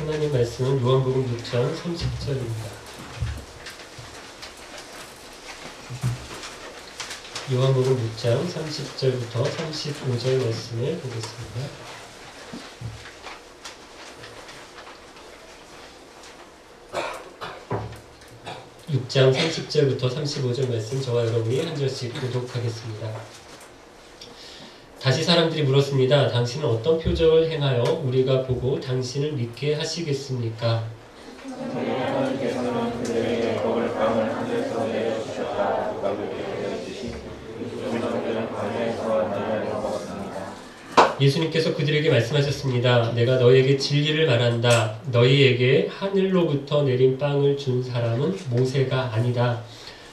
하나님 말씀은 요한복음 6장 30절입니다. 요한복음 6장 30절부터 35절 말씀을 보겠습니다. (6장) 30절부터 35절 말씀 저와 여러분이 한 절씩 교독하겠습니다. 다시 사람들이 물었습니다. 당신은 어떤 표적을 행하여 우리가 보고 당신을 믿게 하시겠습니까? 하나님께서는 그들에게 먹을 빵을 하늘에서 내려주셨다. 누가 그렇게 되어있듯이 우리들은 광야에서 만나를 먹었습니다. 예수님께서 그들에게 말씀하셨습니다. 내가 너희에게 진리를 말한다. 너희에게 하늘로부터 내린 빵을 준 사람은 모세가 아니다.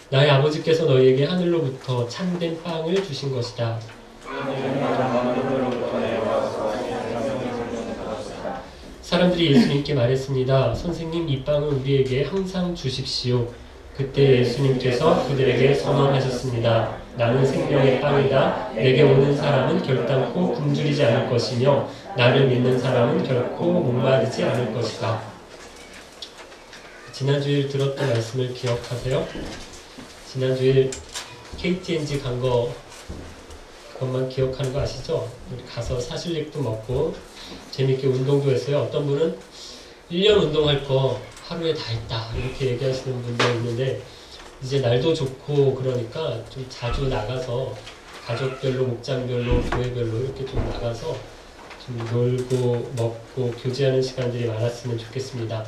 나의 아버지께서 너희에게 하늘로부터 참된 빵을 주신 것이다. 사람들이 예수님께 말했습니다. 선생님, 이 빵을 우리에게 항상 주십시오. 그때 예수님께서 그들에게 선언하셨습니다. 나는 생명의 빵이다. 내게 오는 사람은 결단코 굶주리지 않을 것이며 나를 믿는 사람은 결코 목마르지 않을 것이다. 지난주일 들었던 말씀을 기억하세요? 지난주일 KTNG 간 거 그것만 기억하는 거 아시죠? 우리 가서 사실릭도 먹고 재밌게 운동도 했어요. 어떤 분은 1년 운동할 거 하루에 다 했다 이렇게 얘기하시는 분도 있는데 이제 날도 좋고 그러니까 좀 자주 나가서 가족별로 목장별로 교회별로 이렇게 좀 나가서 좀 놀고 먹고 교제하는 시간들이 많았으면 좋겠습니다.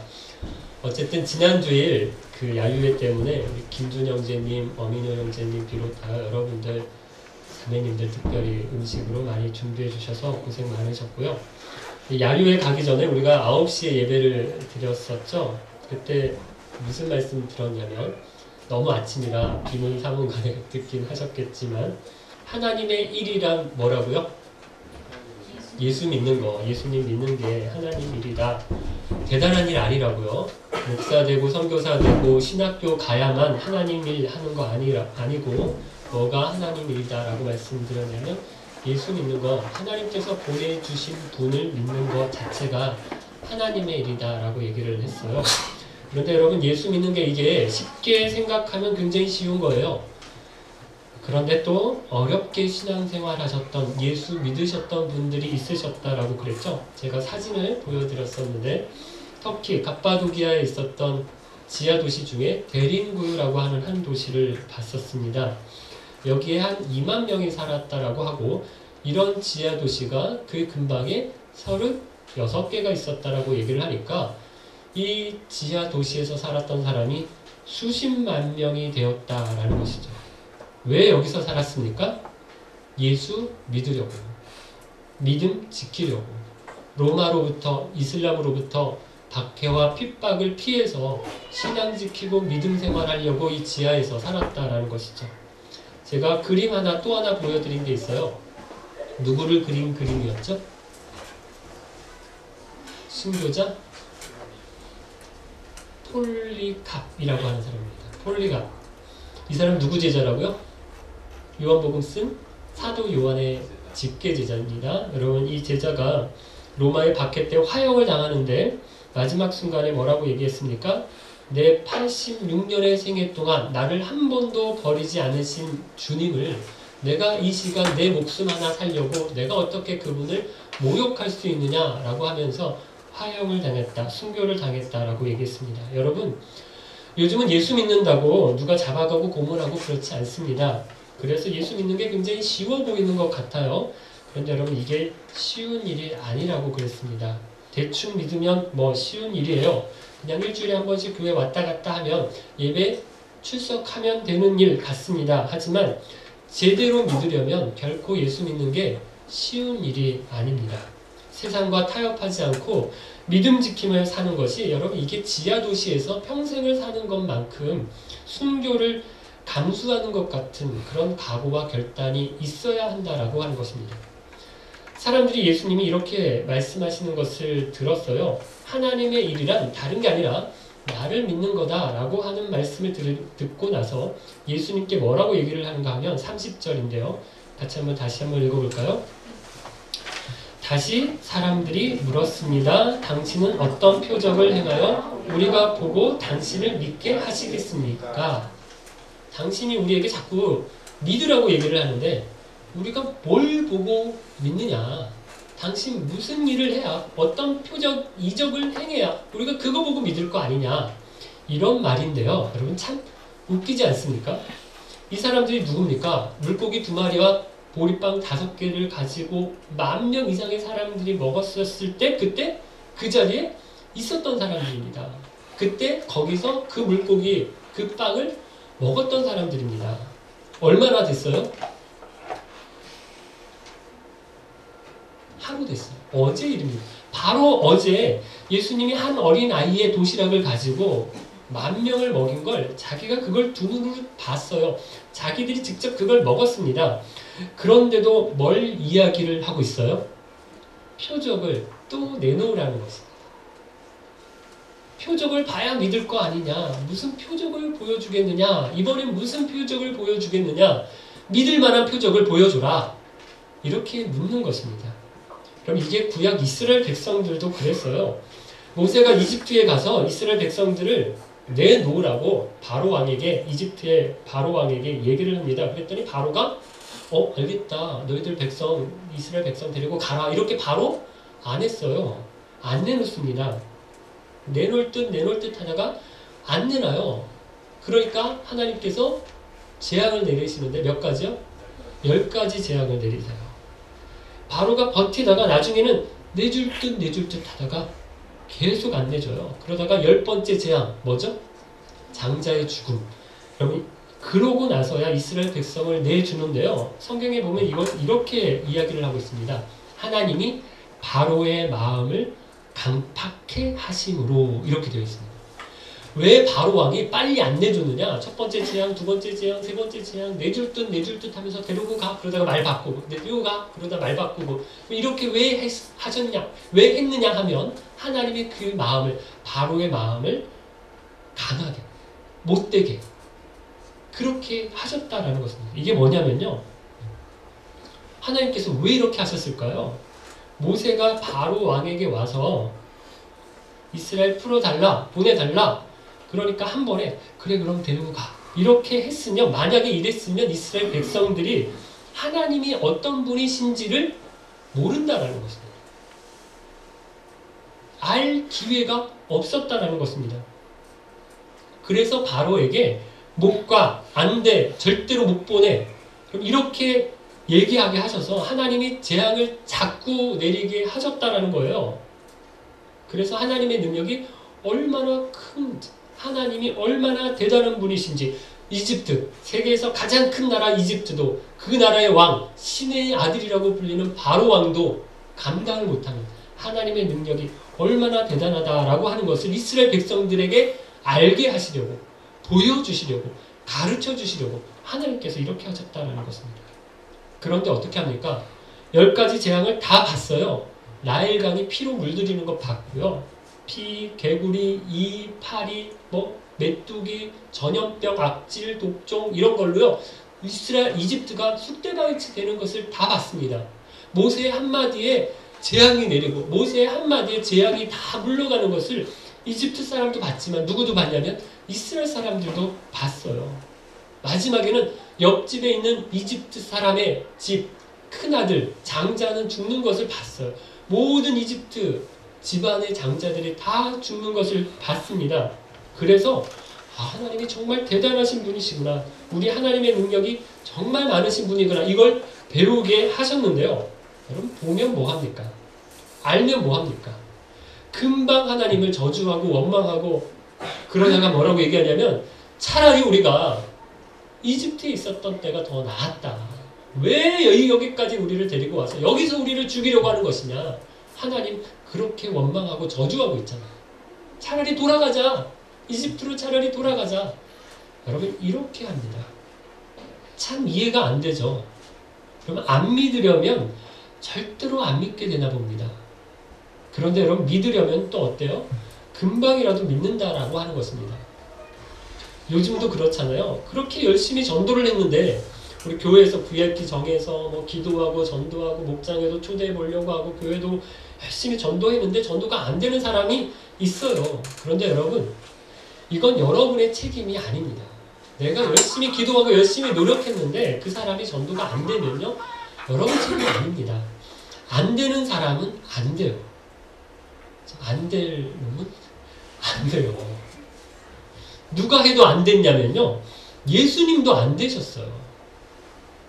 어쨌든 지난주일 그 야유회 때문에 우리 김준 형제님, 어민호 형제님 비롯하여 여러분들 자매님들 특별히 음식으로 많이 준비해 주셔서 고생 많으셨고요. 야유회 가기 전에 우리가 9시에 예배를 드렸었죠. 그때 무슨 말씀 들었냐면 너무 아침이라 비문사문간에 듣긴 하셨겠지만 하나님의 일이란 뭐라고요? 예수 믿는 거, 예수님 믿는 게 하나님 일이다. 대단한 일 아니라고요. 목사 되고 선교사 되고 신학교 가야만 하나님 일 하는 거 아니고 뭐가 하나님 일이다 라고 말씀드렸냐면 예수 믿는 거, 하나님께서 보내주신 분을 믿는 것 자체가 하나님의 일이다 라고 얘기를 했어요. 그런데 여러분, 예수 믿는 게 이게 쉽게 생각하면 굉장히 쉬운 거예요. 그런데 또 어렵게 신앙생활 하셨던, 예수 믿으셨던 분들이 있으셨다라고 그랬죠. 제가 사진을 보여드렸었는데 터키 갑바도기아에 있었던 지하도시 중에 데린구유라고 하는 한 도시를 봤었습니다. 여기에 한 2만 명이 살았다라고 하고 이런 지하도시가 그 근방에 36개가 있었다라고 얘기를 하니까 이 지하도시에서 살았던 사람이 수십만 명이 되었다라는 것이죠. 왜 여기서 살았습니까? 예수 믿으려고, 믿음 지키려고, 로마로부터, 이슬람으로부터 박해와 핍박을 피해서 신앙 지키고 믿음 생활하려고 이 지하에서 살았다라는 것이죠. 제가 그림 하나 또 하나 보여드린 게 있어요. 누구를 그린 그림이었죠? 순교자 폴리갑이라고 하는 사람입니다. 폴리갑. 이 사람 누구 제자라고요? 요한복음 쓴 사도 요한의 직계 제자입니다. 여러분, 이 제자가 로마의 박해 때 화형을 당하는데 마지막 순간에 뭐라고 얘기했습니까? 내 86년의 생애 동안 나를 한 번도 버리지 않으신 주님을 내가 이 시간 내 목숨 하나 살려고 내가 어떻게 그분을 모욕할 수 있느냐라고 하면서 화형을 당했다, 순교를 당했다라고 얘기했습니다. 여러분, 요즘은 예수 믿는다고 누가 잡아가고 고문하고 그렇지 않습니다. 그래서 예수 믿는 게 굉장히 쉬워 보이는 것 같아요. 그런데 여러분, 이게 쉬운 일이 아니라고 그랬습니다. 대충 믿으면 뭐 쉬운 일이에요. 그냥 일주일에 한 번씩 교회 왔다 갔다 하면 예배 출석하면 되는 일 같습니다. 하지만 제대로 믿으려면 결코 예수 믿는 게 쉬운 일이 아닙니다. 세상과 타협하지 않고 믿음 지킴을 사는 것이, 여러분, 이게 지하도시에서 평생을 사는 것만큼 순교를 감수하는 것 같은 그런 각오와 결단이 있어야 한다라고 하는 것입니다. 사람들이 예수님이 이렇게 말씀하시는 것을 들었어요. 하나님의 일이란 다른 게 아니라 나를 믿는 거다라고 하는 말씀을 듣고 나서 예수님께 뭐라고 얘기를 하는가 하면 30절인데요. 다시 한번 읽어볼까요? 다시 사람들이 물었습니다. 당신은 어떤 표적을 행하여 우리가 보고 당신을 믿게 하시겠습니까? 당신이 우리에게 자꾸 믿으라고 얘기를 하는데 우리가 뭘 보고 믿느냐? 당신 무슨 일을 해야, 어떤 표적, 이적을 행해야 우리가 그거 보고 믿을 거 아니냐? 이런 말인데요. 여러분 참 웃기지 않습니까? 이 사람들이 누굽니까? 물고기 2마리와 보리빵 5개를 가지고 10,000명 이상의 사람들이 먹었었을 때 그때 그 자리에 있었던 사람들입니다. 그때 거기서 그 물고기, 그 빵을 먹었던 사람들입니다. 얼마나 됐어요? 하루 됐어요. 어제 일입니다. 바로 어제 예수님이 한 어린아이의 도시락을 가지고 10,000명을 먹인 걸 자기가 그걸 두 눈으로 봤어요. 자기들이 직접 그걸 먹었습니다. 그런데도 뭘 이야기를 하고 있어요? 표적을 또 내놓으라는 것입니다. 표적을 봐야 믿을 거 아니냐? 무슨 표적을 보여주겠느냐? 이번엔 무슨 표적을 보여주겠느냐? 믿을 만한 표적을 보여줘라. 이렇게 묻는 것입니다. 그럼 이게 구약 이스라엘 백성들도 그랬어요. 모세가 이집트에 가서 이스라엘 백성들을 내놓으라고 바로 왕에게, 이집트의 바로 왕에게 얘기를 합니다. 그랬더니 바로가 알겠다. 너희들 백성, 이스라엘 백성 데리고 가라. 이렇게 바로 안 했어요. 안 내놓습니다. 내놓을 듯 하다가 안 내놔요. 그러니까 하나님께서 재앙을 내리시는데 몇 가지요? 10가지 재앙을 내리세요. 바로가 버티다가 나중에는 내줄 듯 하다가 계속 안 내줘요. 그러다가 10번째 재앙, 뭐죠? 장자의 죽음. 여러분, 그러고 나서야 이스라엘 백성을 내주는데요. 성경에 보면 이렇게 이야기를 하고 있습니다. 하나님이 바로의 마음을 강팍해 하심으로 이렇게 되어 있습니다. 왜 바로 왕이 빨리 안 내줬느냐? 첫 번째 재앙, 두 번째 재앙, 세 번째 재앙, 내줄 듯 하면서 데리고 가. 그러다가 말 바꾸고, 데리고 가. 그러다 말 바꾸고. 이렇게 왜 하셨냐? 왜 했느냐 하면 하나님의 그 마음을, 바로의 마음을 강하게, 못되게 그렇게 하셨다라는 것입니다. 이게 뭐냐면요. 하나님께서 왜 이렇게 하셨을까요? 모세가 바로 왕에게 와서 이스라엘 풀어달라, 보내달라. 그러니까 한 번에 그래 그럼 데리고 가. 이렇게 했으면, 만약에 이랬으면 이스라엘 백성들이 하나님이 어떤 분이신지를 모른다라는 것입니다. 알 기회가 없었다라는 것입니다. 그래서 바로에게 못 가, 안 돼, 절대로 못 보내. 그럼 이렇게 얘기하게 하셔서 하나님이 재앙을 자꾸 내리게 하셨다라는 거예요. 그래서 하나님의 능력이 얼마나 하나님이 얼마나 대단한 분이신지, 이집트, 세계에서 가장 큰 나라 이집트도 그 나라의 왕, 신의 아들이라고 불리는 바로 왕도 감당을 못하는 하나님의 능력이 얼마나 대단하다라고 하는 것을 이스라엘 백성들에게 알게 하시려고, 보여주시려고, 가르쳐 주시려고 하나님께서 이렇게 하셨다는 것입니다. 그런데 어떻게 합니까? 10가지 재앙을 다 봤어요. 나일강이 피로 물들이는 거 봤고요. 피, 개구리, 이, 파리, 메뚜기, 전염병, 악질, 독종 이런 걸로요. 이집트가 쑥대밭이 되는 것을 다 봤습니다. 모세의 한마디에 재앙이 내리고 모세의 한마디에 재앙이 다 물러가는 것을 이집트 사람도 봤지만 누구도 봤냐면 이스라엘 사람들도 봤어요. 마지막에는 옆집에 있는 이집트 사람의 집 큰아들 장자는 죽는 것을 봤어요. 모든 이집트 집안의 장자들이 다 죽는 것을 봤습니다. 그래서 하나님이 정말 대단하신 분이시구나. 우리 하나님의 능력이 정말 많으신 분이구나. 이걸 배우게 하셨는데요. 여러분 보면 뭐합니까? 알면 뭐합니까? 금방 하나님을 저주하고 원망하고 그러다가 뭐라고 얘기하냐면 차라리 우리가 이집트에 있었던 때가 더 나았다. 왜 여기까지 우리를 데리고 와서 여기서 우리를 죽이려고 하는 것이냐. 하나님 그렇게 원망하고 저주하고 있잖아. 차라리 돌아가자. 이집트로 차라리 돌아가자. 여러분 이렇게 합니다. 참 이해가 안 되죠. 그러면 안 믿으려면 절대로 안 믿게 되나 봅니다. 그런데 여러분 믿으려면 또 어때요? 금방이라도 믿는다라고 하는 것입니다. 요즘도 그렇잖아요. 그렇게 열심히 전도를 했는데 우리 교회에서 VIP 정해서 뭐 기도하고 전도하고 목장에도 초대해 보려고 하고 교회도 열심히 전도했는데 전도가 안 되는 사람이 있어요. 그런데 여러분, 이건 여러분의 책임이 아닙니다. 내가 열심히 기도하고 열심히 노력했는데 그 사람이 전도가 안 되면요, 여러분 책임이 아닙니다. 안 되는 사람은 안 돼요. 안 될 놈은 안 돼요. 누가 해도 안 됐냐면요, 예수님도 안 되셨어요.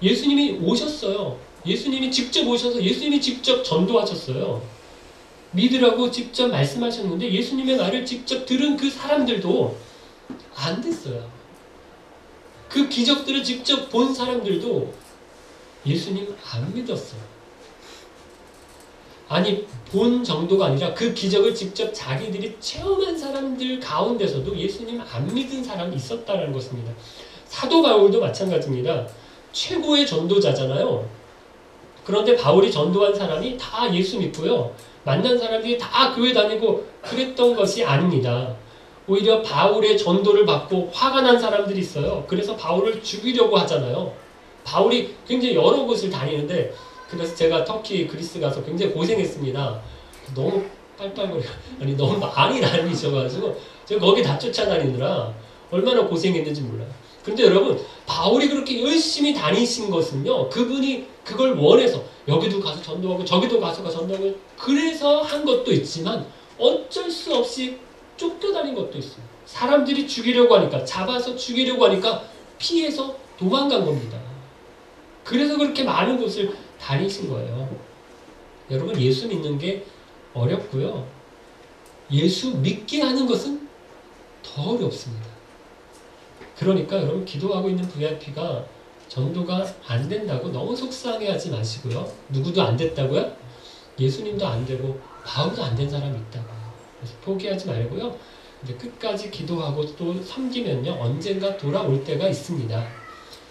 예수님이 오셨어요. 예수님이 직접 오셔서 예수님이 직접 전도하셨어요. 믿으라고 직접 말씀하셨는데 예수님의 말을 직접 들은 그 사람들도 안 됐어요. 그 기적들을 직접 본 사람들도 예수님 안 믿었어요. 아니, 본 정도가 아니라 그 기적을 직접 자기들이 체험한 사람들 가운데서도 예수님 안 믿은 사람이 있었다는 것입니다. 사도 바울도 마찬가지입니다. 최고의 전도자잖아요. 그런데 바울이 전도한 사람이 다 예수 믿고요, 만난 사람들이 다 교회 다니고 그랬던 것이 아닙니다. 오히려 바울의 전도를 받고 화가 난 사람들이 있어요. 그래서 바울을 죽이려고 하잖아요. 바울이 굉장히 여러 곳을 다니는데, 그래서 제가 터키, 그리스 가서 굉장히 고생했습니다. 너무 빨빨거리고, 아니 너무 많이 다니셔가지고 제가 거기 다 쫓아다니느라 얼마나 고생했는지 몰라요. 근데 여러분, 바울이 그렇게 열심히 다니신 것은요, 그분이 그걸 원해서 여기도 가서 전도하고 저기도 가서 전도하고 그래서 한 것도 있지만 어쩔 수 없이 쫓겨다닌 것도 있어요. 사람들이 죽이려고 하니까, 잡아서 죽이려고 하니까 피해서 도망간 겁니다. 그래서 그렇게 많은 곳을 다니신 거예요. 여러분, 예수 믿는 게 어렵고요, 예수 믿게 하는 것은 더 어렵습니다. 그러니까 여러분, 기도하고 있는 VIP가 전도가 안 된다고 너무 속상해하지 마시고요. 누구도 안 됐다고요? 예수님도 안 되고 바울도 안 된 사람이 있다고. 그래서 포기하지 말고요, 이제 끝까지 기도하고 또 섬기면요, 언젠가 돌아올 때가 있습니다.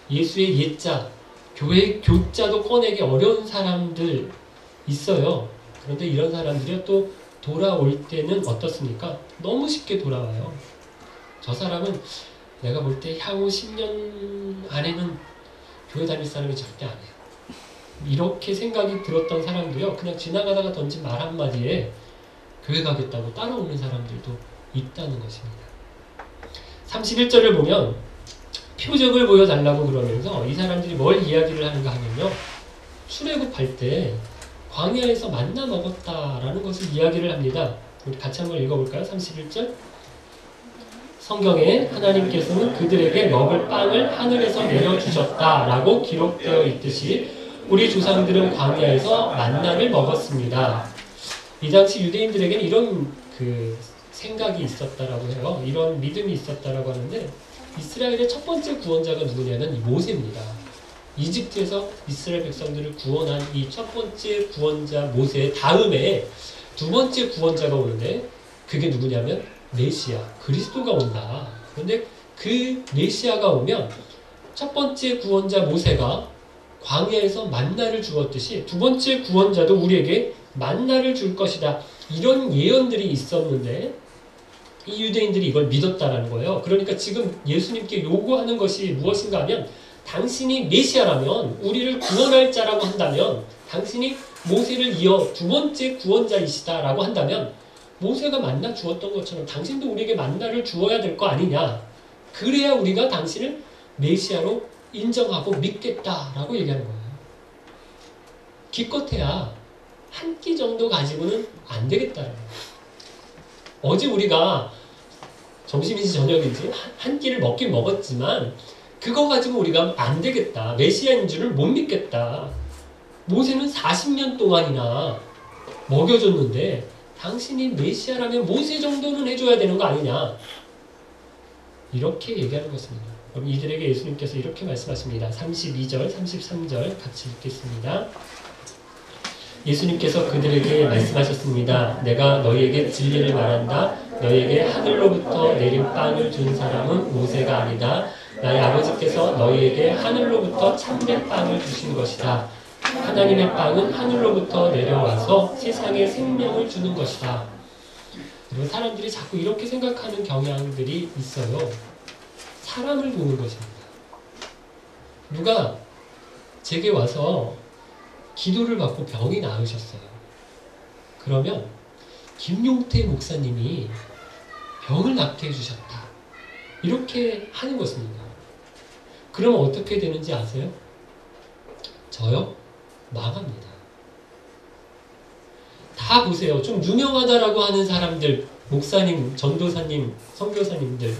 예수의 옛자, 교회의 교자도 꺼내기 어려운 사람들 있어요. 그런데 이런 사람들이 또 돌아올 때는 어떻습니까? 너무 쉽게 돌아와요. 저 사람은 내가 볼 때 향후 10년 안에는 교회 다닐 사람이 절대 아니에요. 이렇게 생각이 들었던 사람도요, 그냥 지나가다가 던진 말 한마디에 교회 가겠다고 따라오는 사람들도 있다는 것입니다. 31절을 보면 표적을 보여달라고 그러면서 이 사람들이 뭘 이야기를 하는가 하면요, 출애굽할 때 광야에서 만나 먹었다라는 것을 이야기를 합니다. 우리 같이 한번 읽어볼까요? 31절. 성경에 하나님께서는 그들에게 먹을 빵을 하늘에서 내려주셨다라고 기록되어 있듯이 우리 조상들은 광야에서 만나를 먹었습니다. 이 당시 유대인들에게는 이런 생각이 있었다라고 해요. 이런 믿음이 있었다라고 하는데, 이스라엘의 첫 번째 구원자가 누구냐면 이 모세입니다. 이집트에서 이스라엘 백성들을 구원한 이 첫 번째 구원자 모세 다음에 두 번째 구원자가 오는데, 그게 누구냐면 메시아, 그리스도가 온다. 그런데 그 메시아가 오면 첫 번째 구원자 모세가 광야에서 만나를 주었듯이 두 번째 구원자도 우리에게 만나를 줄 것이다. 이런 예언들이 있었는데 이 유대인들이 이걸 믿었다라는 거예요. 그러니까 지금 예수님께 요구하는 것이 무엇인가 하면, 당신이 메시아라면, 우리를 구원할 자라고 한다면, 당신이 모세를 이어 두 번째 구원자이시다라고 한다면 모세가 만나 주었던 것처럼 당신도 우리에게 만나를 주어야 될 거 아니냐. 그래야 우리가 당신을 메시아로 인정하고 믿겠다라고 얘기하는 거예요. 기껏해야 한 끼 정도 가지고는 안 되겠다라는 거예요. 어제 우리가 점심인지 저녁인지 한 끼를 먹긴 먹었지만 그거 가지고 우리가 안 되겠다, 메시아인 줄을 못 믿겠다. 모세는 40년 동안이나 먹여줬는데 당신이 메시아라면 모세 정도는 해줘야 되는 거 아니냐, 이렇게 얘기하는 것입니다. 그럼 이들에게 예수님께서 이렇게 말씀하십니다. 32절, 33절 같이 읽겠습니다. 예수님께서 그들에게 말씀하셨습니다. 내가 너희에게 진리를 말한다. 너희에게 하늘로부터 내린 빵을 준 사람은 모세가 아니다. 나의 아버지께서 너희에게 하늘로부터 참된 빵을 주신 것이다. 하나님의 빵은 하늘로부터 내려와서 세상에 생명을 주는 것이다. 그리고 사람들이 자꾸 이렇게 생각하는 경향들이 있어요. 사람을 보는 것입니다. 누가 제게 와서 기도를 받고 병이 나으셨어요. 그러면 김용태 목사님이 병을 낫게 해주셨다. 이렇게 하는 것입니다. 그러면 어떻게 되는지 아세요? 저요? 망합니다. 다 보세요. 좀 유명하다라고 하는 사람들, 목사님, 전도사님, 선교사님들,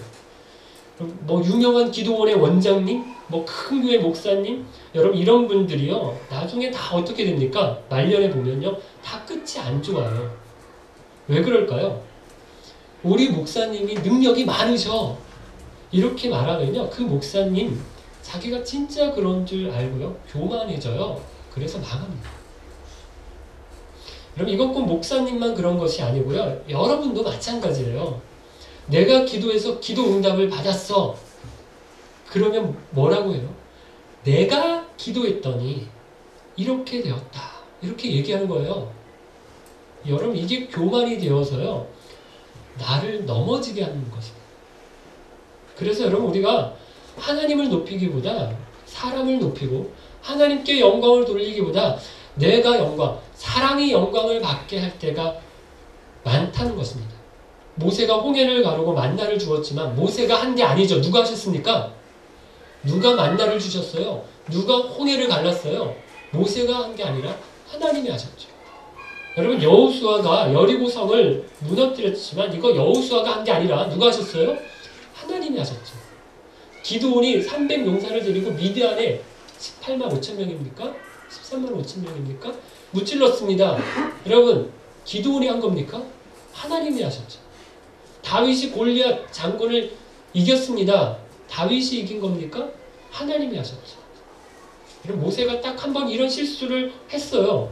뭐 유명한 기도원의 원장님, 뭐 큰 교회 목사님, 여러분 이런 분들이요. 나중에 다 어떻게 됩니까? 말년에 보면요. 다 끝이 안 좋아요. 왜 그럴까요? 우리 목사님이 능력이 많으셔. 이렇게 말하면요. 그 목사님 자기가 진짜 그런 줄 알고요. 교만해져요. 그래서 망합니다. 그럼 이건 꼭 목사님만 그런 것이 아니고요. 여러분도 마찬가지예요. 내가 기도해서 기도 응답을 받았어. 그러면 뭐라고 해요? 내가 기도했더니 이렇게 되었다. 이렇게 얘기하는 거예요. 여러분 이게 교만이 되어서요. 나를 넘어지게 하는 것입니다. 그래서 여러분 우리가 하나님을 높이기보다 사람을 높이고 하나님께 영광을 돌리기보다 내가 영광, 사람이 영광을 받게 할 때가 많다는 것입니다. 모세가 홍해를 가르고 만나를 주었지만 모세가 한 게 아니죠. 누가 하셨습니까? 누가 만나를 주셨어요? 누가 홍해를 갈랐어요? 모세가 한 게 아니라 하나님이 하셨죠. 여러분 여호수아가 여리고성을 무너뜨렸지만 이거 여호수아가 한 게 아니라 누가 하셨어요? 하나님이 하셨죠. 기드온이 300용사를 데리고 미디안에 18만 5천 명입니까? 13만 5천 명입니까? 무찔렀습니다. 여러분 기드온이 한 겁니까? 하나님이 하셨죠. 다윗이 골리앗 장군을 이겼습니다. 다윗이 이긴 겁니까? 하나님이 하셨죠. 여러분 모세가 딱 한 번 이런 실수를 했어요.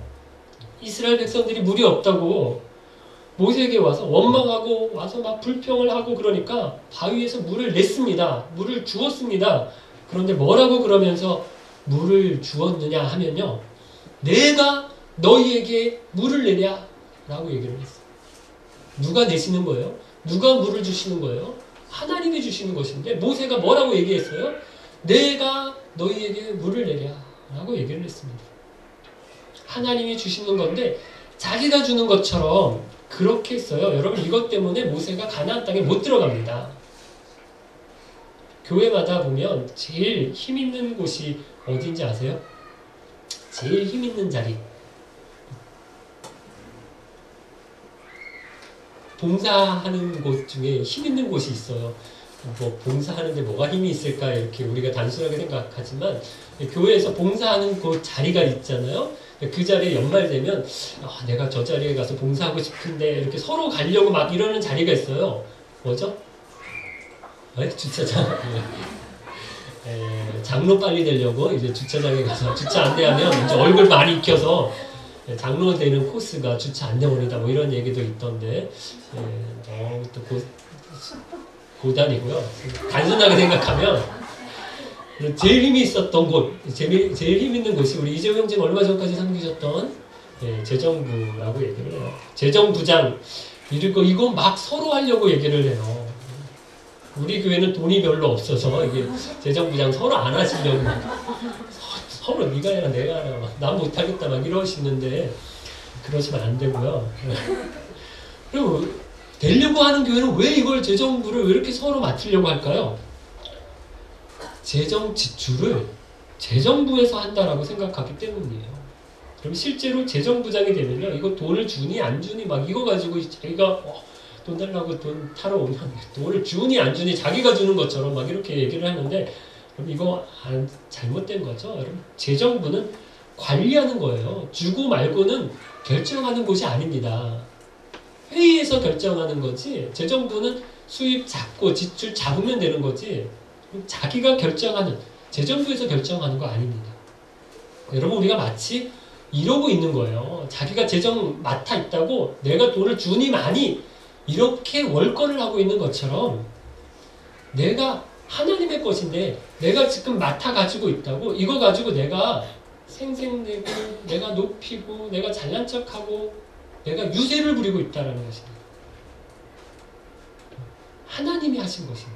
이스라엘 백성들이 물이 없다고 모세에게 와서 원망하고 와서 막 불평을 하고 그러니까 바위에서 물을 냈습니다. 물을 주었습니다. 그런데 뭐라고 그러면서 물을 주었느냐 하면요. 내가 너희에게 물을 내랴 라고 얘기를 했어요. 누가 내시는 거예요? 누가 물을 주시는 거예요? 하나님이 주시는 것인데 모세가 뭐라고 얘기했어요? 내가 너희에게 물을 내랴 라고 얘기를 했습니다. 하나님이 주시는 건데 자기가 주는 것처럼 그렇게 했어요. 여러분 이것 때문에 모세가 가나안 땅에 못 들어갑니다. 교회마다 보면 제일 힘 있는 곳이 어딘지 아세요? 제일 힘 있는 자리. 봉사하는 곳 중에 힘 있는 곳이 있어요. 뭐 봉사하는데 뭐가 힘이 있을까 이렇게 우리가 단순하게 생각하지만 교회에서 봉사하는 그 자리가 있잖아요. 그 자리에 연말 되면 내가 저 자리에 가서 봉사하고 싶은데 이렇게 서로 가려고 막 이러는 자리가 있어요. 뭐죠? 주차장. 장로 빨리 되려고 이제 주차장에 가서 주차 안 되면 이제 얼굴 많이 익혀서 장로 되는 코스가 주차 안내원이다 뭐 이런 얘기도 있던데 너무 또 고단이고요. 단순하게 생각하면 제일 힘이 있었던 곳, 제일 힘 있는 곳이 우리 이재호 형제가 얼마 전까지 섬기셨던 재정부라고 얘기를 해요. 재정부장 이거 막 서로 하려고 얘기를 해요. 우리 교회는 돈이 별로 없어서 이게 재정부장 서로 안 하시려고 서로 네가 해라 내가 해라 난 못하겠다 막 이러시는데 그러시면 안 되고요. 그리고 되려고 하는 교회는 왜 이걸 재정부를 왜 이렇게 서로 맡으려고 할까요? 재정 지출을 재정부에서 한다라고 생각하기 때문이에요. 그럼 실제로 재정부장이 되면요, 이거 돈을 주니 안 주니 막 이거 가지고 자기가 돈 달라고 돈 타러 오면 돈을 주니 안 주니 자기가 주는 것처럼 막 이렇게 얘기를 하는데 그럼 이거 잘못된 거죠. 여러분 재정부는 관리하는 거예요. 주고 말고는 결정하는 곳이 아닙니다. 회의에서 결정하는 거지 재정부는 수입 잡고 지출 잡으면 되는 거지 자기가 결정하는 재정부에서 결정하는 거 아닙니다. 여러분 우리가 마치 이러고 있는 거예요. 자기가 재정 맡아 있다고 내가 돈을 주니 많이 이렇게 월권을 하고 있는 것처럼 내가 하나님의 것인데 내가 지금 맡아 가지고 있다고 이거 가지고 내가 생색내고 내가 높이고 내가 잘난 척하고 내가 유세를 부리고 있다는 것입니다. 하나님이 하신 것인데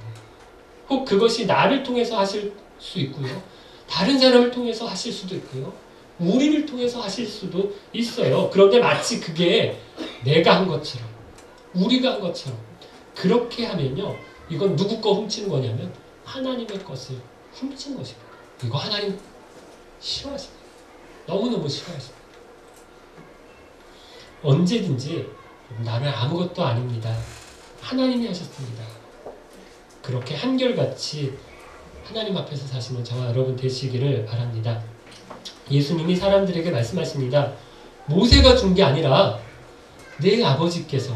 혹 그것이 나를 통해서 하실 수 있고요. 다른 사람을 통해서 하실 수도 있고요. 우리를 통해서 하실 수도 있어요. 그런데 마치 그게 내가 한 것처럼, 우리가 한 것처럼 그렇게 하면요. 이건 누구 거 훔치는 거냐면 하나님의 것을 훔친 것입니다. 이거 하나님 싫어하십니다. 너무너무 싫어하십니다. 언제든지 나는 아무것도 아닙니다. 하나님이 하셨습니다. 그렇게 한결같이 하나님 앞에서 사시는 저와 여러분 되시기를 바랍니다. 예수님이 사람들에게 말씀하십니다. 모세가 준 게 아니라 내 아버지께서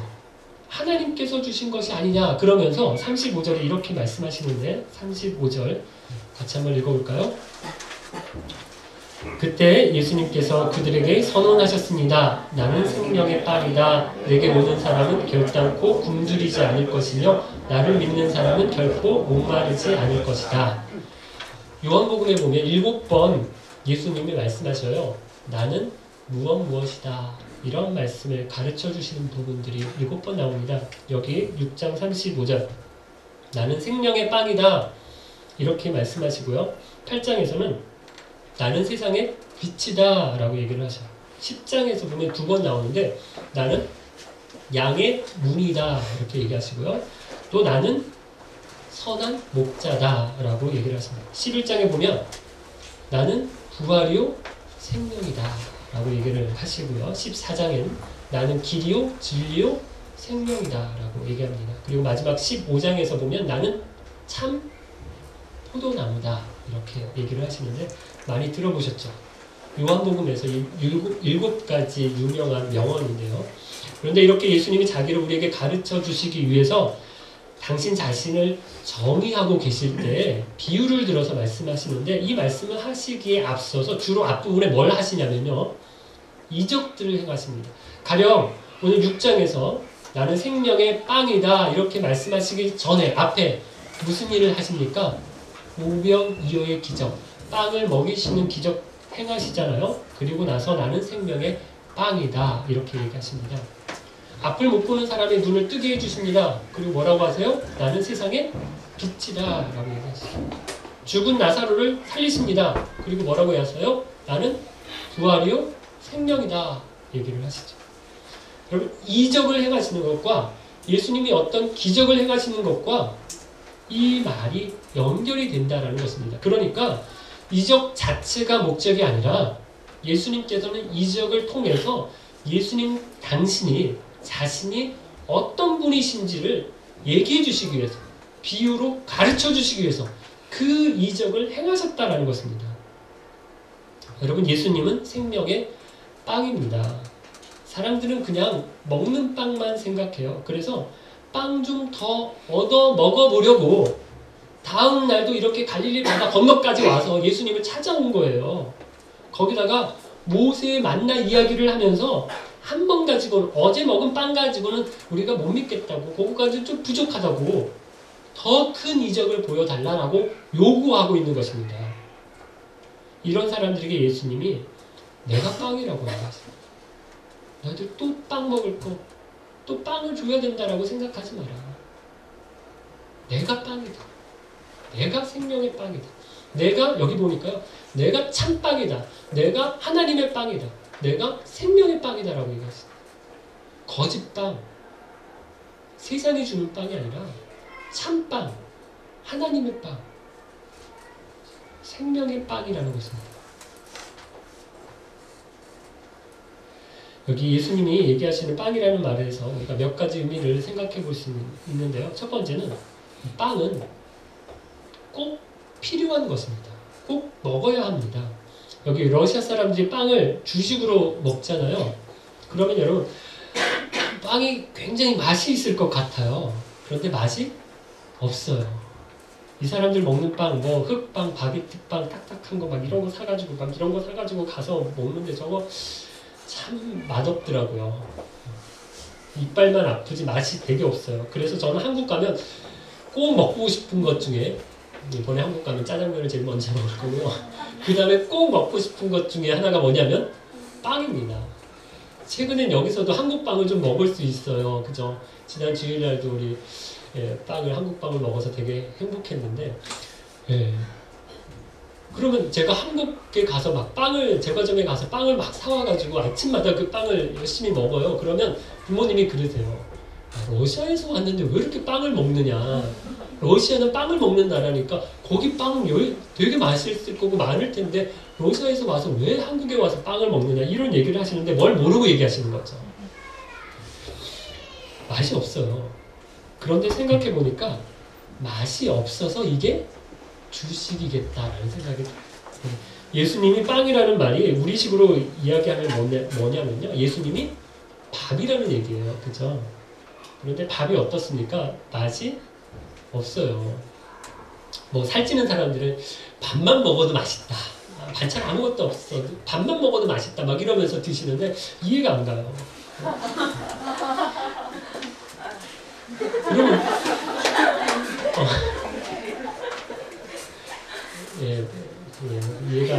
하나님께서 주신 것이 아니냐 그러면서 35절에 이렇게 말씀하시는데 35절 같이 한번 읽어볼까요? 그때 예수님께서 그들에게 선언하셨습니다. 나는 생명의 빵이다. 내게 오는 사람은 결단코 굶주리지 않을 것이며 나를 믿는 사람은 결코 목마르지 않을 것이다. 요한복음에 보면 7번 예수님이 말씀하셔요. 나는 무엇이다. 이런 말씀을 가르쳐 주시는 부분들이 7번 나옵니다. 여기 6장 35절 나는 생명의 빵이다. 이렇게 말씀하시고요. 8장에서는 나는 세상의 빛이다 라고 얘기를 하셔요. 10장에서 보면 2번 나오는데 나는 양의 문이다 이렇게 얘기하시고요. 또 나는 선한 목자다 라고 얘기를 하십니다. 11장에 보면 나는 부활이요 생명이다 라고 얘기를 하시고요. 14장에는 나는 길이요 진리요 생명이다 라고 얘기합니다. 그리고 마지막 15장에서 보면 나는 참 포도나무다 이렇게 얘기를 하시는데 많이 들어보셨죠? 요한복음에서 7가지 유명한 명언인데요. 그런데 이렇게 예수님이 자기를 우리에게 가르쳐 주시기 위해서 당신 자신을 정의하고 계실 때 비유를 들어서 말씀하시는데 이 말씀을 하시기에 앞서서 주로 앞부분에 뭘 하시냐면요. 이적들을 행하십니다. 가령 오늘 6장에서 나는 생명의 빵이다 이렇게 말씀하시기 전에 앞에 무슨 일을 하십니까? 오병이어의 기적, 빵을 먹이시는 기적 행하시잖아요. 그리고 나서 나는 생명의 빵이다 이렇게 얘기하십니다. 앞을 못 보는 사람의 눈을 뜨게 해주십니다. 그리고 뭐라고 하세요? 나는 세상의 빛이다 라고 얘기하시죠. 죽은 나사로를 살리십니다. 그리고 뭐라고 하세요? 나는 부활이요 생명이다 얘기를 하시죠. 여러분 이적을 행하시는 것과 예수님이 어떤 기적을 행하시는 것과 이 말이 연결이 된다라는 것입니다. 그러니까 이적 자체가 목적이 아니라 예수님께서는 이적을 통해서 예수님 당신이 자신이 어떤 분이신지를 얘기해 주시기 위해서 비유로 가르쳐 주시기 위해서 그 이적을 행하셨다라는 것입니다. 여러분 예수님은 생명의 빵입니다. 사람들은 그냥 먹는 빵만 생각해요. 그래서 빵 좀 더 얻어 먹어보려고 다음 날도 이렇게 갈릴리 바다 건너까지 와서 예수님을 찾아온 거예요. 거기다가 모세의 만나 이야기를 하면서 한 번 가지고는 어제 먹은 빵 가지고는 우리가 못 믿겠다고 그거까지 좀 부족하다고 더 큰 이적을 보여달라고 요구하고 있는 것입니다. 이런 사람들에게 예수님이 내가 빵이라고 하셨어요. 너희들 또 빵 먹을 거, 또 빵을 줘야 된다라고 생각하지 마라. 내가 빵이다. 내가 생명의 빵이다. 내가 여기 보니까요. 내가 참빵이다. 내가 하나님의 빵이다. 내가 생명의 빵이다라고 얘기했어요. 거짓빵, 세상이 주는 빵이 아니라 참빵, 하나님의 빵, 생명의 빵이라는 것입니다. 여기 예수님이 얘기하시는 빵이라는 말에서 우리가 몇 가지 의미를 생각해 볼 수 있는데요. 첫 번째는 빵은 꼭 필요한 것입니다. 꼭 먹어야 합니다. 여기 러시아 사람들이 빵을 주식으로 먹잖아요. 그러면 여러분 빵이 굉장히 맛이 있을 것 같아요. 그런데 맛이 없어요. 이 사람들 먹는 빵, 뭐 흑빵, 바게트빵, 딱딱한 거 막 이런 거 사가지고 막 이런 거 사가지고 가서 먹는데 저거 참 맛없더라고요. 이빨만 아프지 맛이 되게 없어요. 그래서 저는 한국 가면 꼭 먹고 싶은 것 중에 이번에 한국 가면 짜장면을 제일 먼저 먹을 거고요. 그 다음에 꼭 먹고 싶은 것 중에 하나가 뭐냐면 빵입니다. 최근엔 여기서도 한국 빵을 좀 먹을 수 있어요. 그죠? 지난 주일날도 우리 한국 빵을 먹어서 되게 행복했는데 그러면 제가 한국에 가서 막 제과점에 가서 빵을 막 사와가지고 아침마다 그 빵을 열심히 먹어요. 그러면 부모님이 그러세요. 아, 러시아에서 왔는데 왜 이렇게 빵을 먹느냐. 러시아는 빵을 먹는 나라니까 거기 빵 되게 맛있을 거고 많을 텐데 러시아에서 와서 왜 한국에 와서 빵을 먹느냐 이런 얘기를 하시는데 뭘 모르고 얘기하시는 거죠. 맛이 없어요. 그런데 생각해 보니까 맛이 없어서 이게 주식이겠다라는 생각이 들어요. 예수님이 빵이라는 말이 우리식으로 이야기하면 뭐냐면요. 예수님이 밥이라는 얘기예요. 그죠? 그런데 밥이 어떻습니까? 맛이 없어요. 뭐 살찌는 사람들은 밥만 먹어도 맛있다. 반찬 아무것도 없어. 밥만 먹어도 맛있다. 막 이러면서 드시는데 이해가 안 가요. 그러면 이해가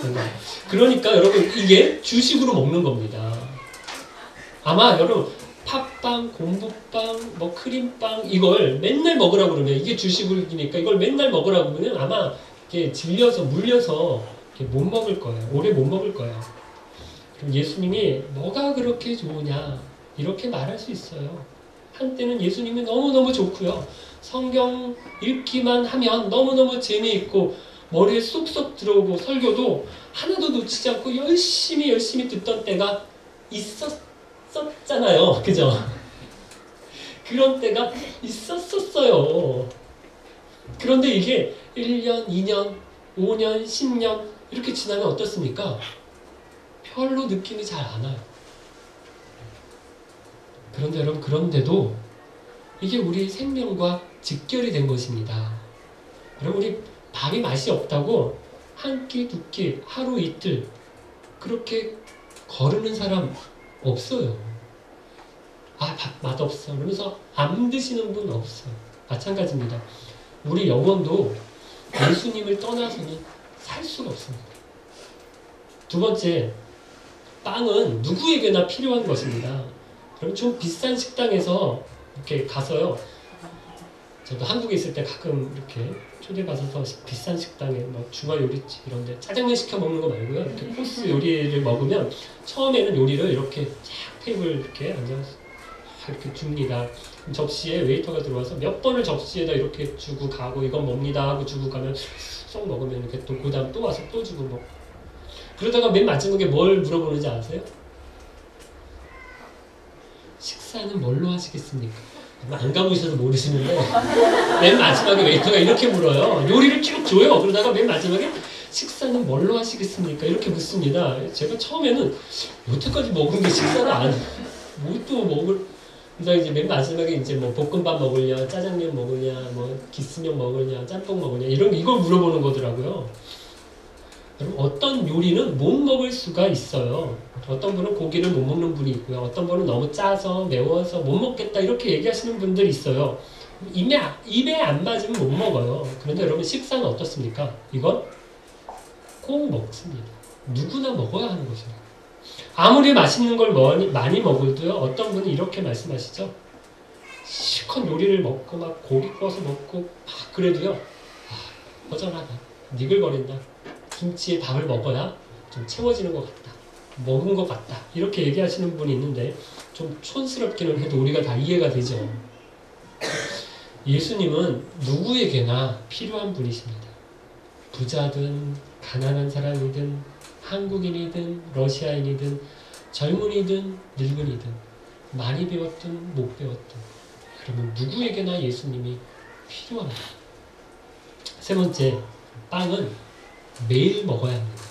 안 가요. 그러니까 여러분 이게 주식으로 먹는 겁니다. 아마 여러분 팥빵, 공부빵, 뭐 크림빵 이걸 맨날 먹으라고 그러면 이게 주식이니까 이걸 맨날 먹으라고 그러면 아마 이렇게 질려서 물려서 이렇게 못 먹을 거예요. 오래 못 먹을 거예요. 그럼 예수님이 뭐가 그렇게 좋으냐 이렇게 말할 수 있어요. 한때는 예수님이 너무너무 좋고요. 성경 읽기만 하면 너무너무 재미있고 머리에 쏙쏙 들어오고 설교도 하나도 놓치지 않고 열심히 듣던 때가 있었잖아요. 그죠? 그런 때가 있었어요. 그런데 이게 1년, 2년, 5년, 10년 이렇게 지나면 어떻습니까? 별로 느낌이 잘 안 와요. 그런데 여러분 그런데도 이게 우리 생명과 직결이 된 것입니다. 여러분 우리 밥이 맛이 없다고 한 끼, 두 끼, 하루 이틀 그렇게 거르는 사람 없어요. 아, 밥 맛없어. 그러면서 안 드시는 분 없어요. 마찬가지입니다. 우리 영혼도 예수님을 떠나서는 살 수가 없습니다. 두 번째, 빵은 누구에게나 필요한 것입니다. 그럼 좀 비싼 식당에서 이렇게 가서요. 저도 한국에 있을 때 가끔 이렇게 초대받아서 비싼 식당에 뭐 중화요리집 이런 데 짜장면 시켜 먹는 거 말고요. 이렇게 코스 요리를 먹으면 처음에는 요리를 이렇게 쫙 테이블 이렇게 앉아서 이렇게 줍니다. 접시에 웨이터가 들어와서 몇 번을 접시에다 이렇게 주고 가고 이건 뭡니다 하고 주고 가면 쏙 먹으면 이렇게 또 그 다음 또 와서 또 주고 뭐 그러다가 맨 마지막에 뭘 물어보는지 아세요? 식사는 뭘로 하시겠습니까? 안 가보셔서 모르시는데 맨 마지막에 웨이터가 이렇게 물어요. 요리를 쭉 줘요. 그러다가 맨 마지막에 식사는 뭘로 하시겠습니까? 이렇게 묻습니다. 제가 처음에는 여태까지 먹은 게 식사를 안 뭐 또 먹을 그래서 이제 맨 마지막에 이제 뭐 볶음밥 먹으냐, 짜장면 먹으냐, 뭐 기스면 먹으냐, 짬뽕 먹으냐 이걸 물어보는 거더라고요. 여러분 어떤 요리는 못 먹을 수가 있어요. 어떤 분은 고기를 못 먹는 분이 있고요. 어떤 분은 너무 짜서 매워서 못 먹겠다 이렇게 얘기하시는 분들이 있어요. 입에 안 맞으면 못 먹어요. 그런데 여러분 식사는 어떻습니까? 이건 꼭 먹습니다. 누구나 먹어야 하는 것입니다. 아무리 맛있는 걸 많이 먹어도요. 어떤 분은 이렇게 말씀하시죠. 실컷 요리를 먹고 막 고기 구워서 먹고 막 그래도요. 아, 허전하다. 니글거린다. 김치에 밥을 먹어야 좀 채워지는 것 같다. 먹은 것 같다. 이렇게 얘기하시는 분이 있는데 좀 촌스럽기는 해도 우리가 다 이해가 되죠. 예수님은 누구에게나 필요한 분이십니다. 부자든 가난한 사람이든 한국인이든 러시아인이든 젊은이든 늙은이든 많이 배웠든 못 배웠든 그러면 누구에게나 예수님이 필요합니다. 세 번째, 빵은 매일 먹어야 합니다.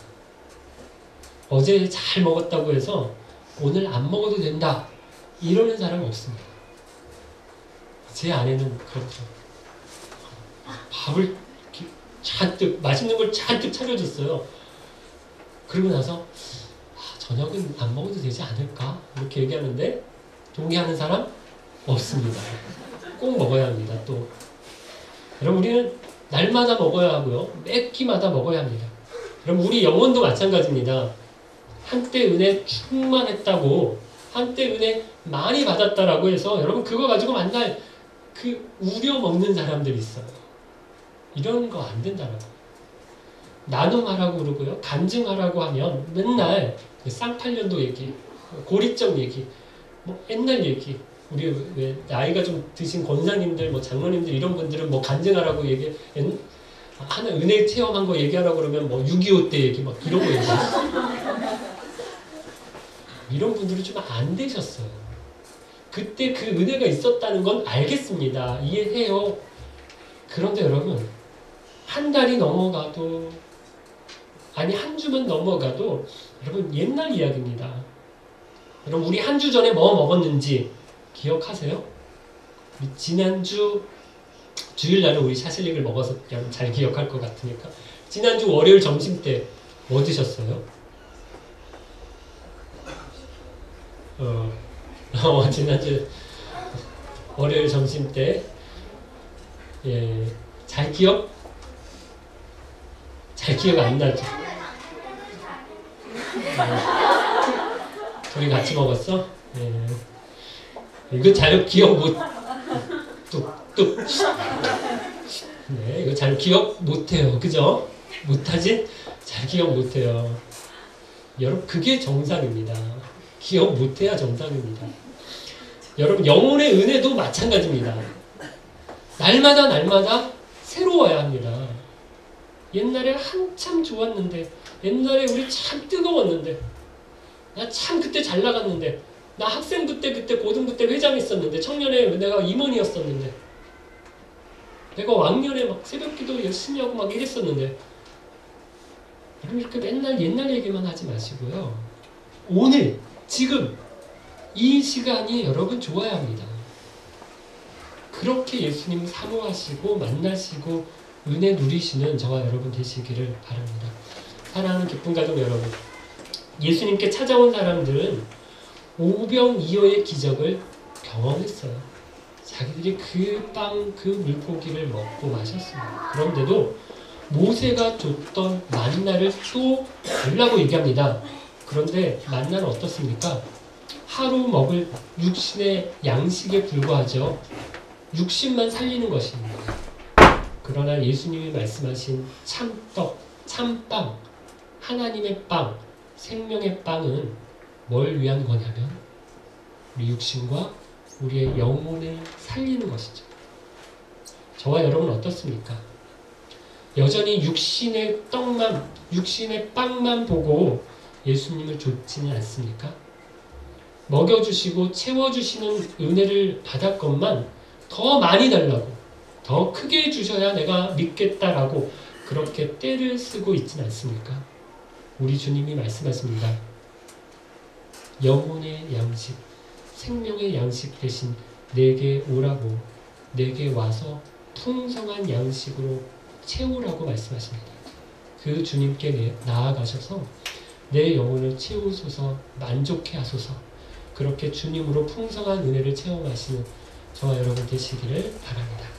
어제 잘 먹었다고 해서 오늘 안 먹어도 된다 이러는 사람 없습니다. 제 아내는 그렇죠. 밥을 잔뜩 맛있는 걸 잔뜩 차려줬어요. 그러고 나서 저녁은 안 먹어도 되지 않을까 이렇게 얘기하는데 동의하는 사람 없습니다. 꼭 먹어야 합니다. 또 여러분 우리는 날마다 먹어야 하고요. 매 끼마다 먹어야 합니다. 여러분 우리 영혼도 마찬가지입니다. 한때 은혜 충만했다고 한때 은혜 많이 받았다라고 해서 여러분 그거 가지고 맨날 우려 먹는 사람들이 있어요. 이런 거 안 된다라고. 나눔하라고 그러고요. 간증하라고 하면 맨날 그 쌍팔년도 얘기, 고리적 얘기, 뭐 옛날 얘기. 우리 왜 나이가 좀 드신 권사님들, 뭐 장로님들 이런 분들은 뭐 간증하라고 얘기, 하나 은혜 체험한 거 얘기하라고 그러면 뭐 6.25 때 얘기 막 이런 거 얘기해요. 이런 분들은 좀 안 되셨어요. 그때 그 은혜가 있었다는 건 알겠습니다. 이해해요. 그런데 여러분, 한 달이 넘어가도, 아니 한 주만 넘어가도 여러분 옛날 이야기입니다. 여러분 우리 한 주 전에 뭐 먹었는지 기억하세요? 지난주 주일날은 우리 샤실릭을 먹어서 그냥 잘 기억할 것 같으니까 지난주 월요일 점심 때 뭐 드셨어요? 지난주 월요일 점심 때 잘 기억 안 나죠? 둘이 같이 먹었어? 이거 잘 기억 못 뚝뚝 이거 잘 기억 못해요. 그죠? 못하지? 잘 기억 못해요. 여러분 그게 정상입니다. 기억 못해야 정상입니다. 여러분 영혼의 은혜도 마찬가지입니다. 날마다 새로워야 합니다. 옛날에 한참 좋았는데, 옛날에 우리 참 뜨거웠는데, 나 참 그때 잘 나갔는데, 나 학생부 때 그때 고등부 때 회장했었는데, 청년회 내가 임원이었었는데, 내가 왕년에 막 새벽기도 열심히 하고 막 이랬었는데, 여러분 이렇게 맨날 옛날 얘기만 하지 마시고요. 오늘 지금 이 시간이 여러분 좋아야 합니다. 그렇게 예수님 사모하시고 만나시고 은혜 누리시는 저와 여러분 되시기를 바랍니다. 사랑하는 기쁜 가족 여러분, 예수님께 찾아온 사람들은 오병이어의 기적을 경험했어요. 자기들이 그 빵, 그 물고기를 먹고 마셨습니다. 그런데도 모세가 줬던 만나를 또 달라고 얘기합니다. 그런데 만나는 어떻습니까? 하루 먹을 육신의 양식에 불과하죠. 육신만 살리는 것입니다. 그러나 예수님이 말씀하신 참떡, 참빵, 하나님의 빵, 생명의 빵은 뭘 위한 거냐면 우리 육신과 우리의 영혼을 살리는 것이죠. 저와 여러분 어떻습니까? 여전히 육신의 떡만, 육신의 빵만 보고 예수님을 좇지는 않습니까? 먹여주시고 채워주시는 은혜를 받았건만 더 많이 달라고, 더 크게 해주셔야 내가 믿겠다라고 그렇게 떼를 쓰고 있지는 않습니까? 우리 주님이 말씀하십니다. 영혼의 양식, 생명의 양식 대신 내게 오라고, 내게 와서 풍성한 양식으로 채우라고 말씀하십니다. 그 주님께 나아가셔서 내 영혼을 채우소서, 만족해 하소서. 그렇게 주님으로 풍성한 은혜를 체험하시는 저와 여러분 되시기를 바랍니다.